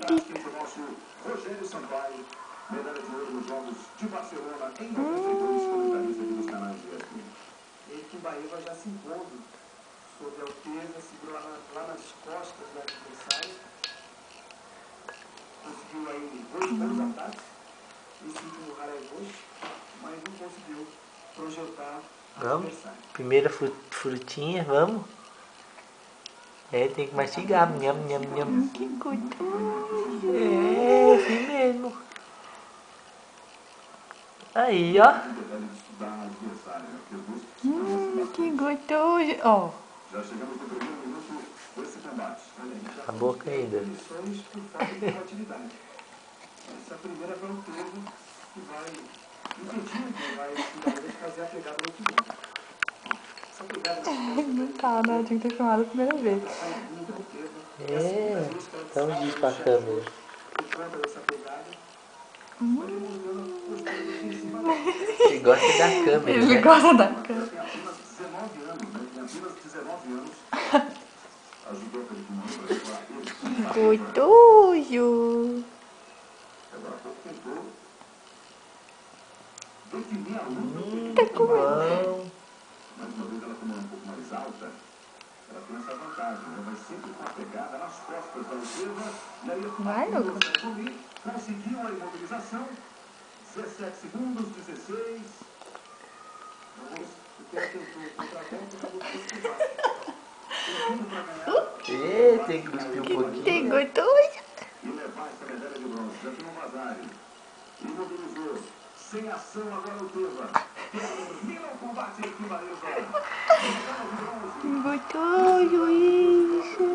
Pica. Rogério Sampaio, medalha de ouro nos Jogos de Barcelona em 92, comentarista aqui dos canais de ESPN. Ele que Baíba já se impondo sobre a Alteza, segurou lá nas costas do adversário. Conseguiu aí 2 bons ataques. Esse último Haraivos, mas não conseguiu projetar o adversário. Primeira frutinha, vamos. É, tem que mastigar. Nham, nham, nham. Que gostoso. É, assim mesmo. Aí, ó. Que gostoso. Ó. Já chegamos no primeiro minuto desse combate. A boca ainda. Condições por falta de combatividade. Essa primeira foi o trevo que vai impedindo, vai fazer a pegada no segundo. Essa pegada Não tá, né? Tinha que ter filmado a primeira vez. É, então diz pra câmera. por conta dessa pegada. Ele gosta da câmera. Ele né? gosta da câmera. Tem apenas 19 anos, né? Tem apenas 19 anos. Ajudou pelo que Gostoso. agora há pouco tentou definir a luta. Tá com bom. Mais uma vez ela, como é um pouco mais alta, ela tem essa vantagem, né? Vai sempre com a pegada nas costas da Alteza. E aí Vai, Lucas. conseguiu a imobilização. 17 segundos, 16. Vamos, o cara tentou contra a volta, acabou de baixo. Tentando para ganhar. É, tem que cuspir um pouquinho. Tem gostoso. E levar essa medalha de bronze. Já tem um Vasari. Imobilizou. Sem ação agora o Alteza. Termina o combate aqui, Valeu. Gostoso isso.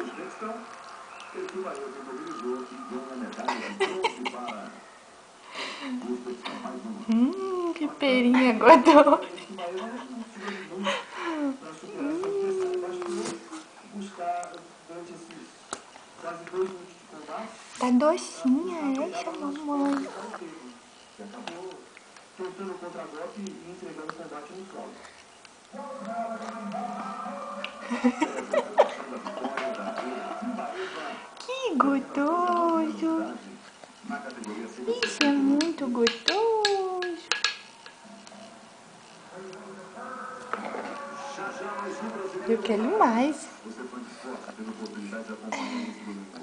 Ele imobilizou e deu uma medalha de bronze para os participantes. Que perinha gostosa. Buscar durante esses quase 2 minutos de combate. Tá docinha essa, mamãe. Que acabou tentando o contra-golpe e entregando o combate no solo. Que gostoso. Isso é muito gostoso. Eu quero mais. Você foi de força, tendo oportunidade de acompanhar esse domingo.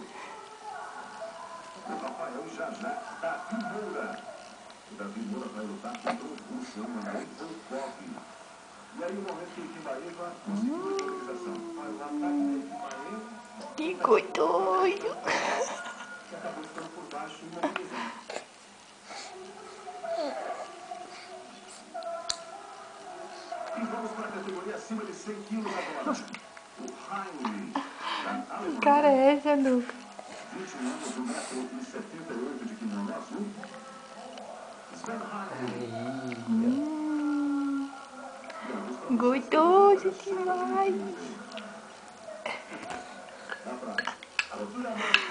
O Rafael Jajá, Davi Moura. O Davi Moura vai lutar contra o russo, Andrei Volkov. E aí o momento que o Kimbaeva conseguiu a imobilização. Vai o ataque do Kimbaeva. Que gostoso. Que acabou ficando por baixo e imobilizando. E vamos para a categoria acima de 100 quilos agora. O Heinrich, da Alemanha. Cara, é essa, Lucas. 21 anos, 1,78 m de kimono azul. Sven Heinrich. Gostoso demais. Dá pra altura mais.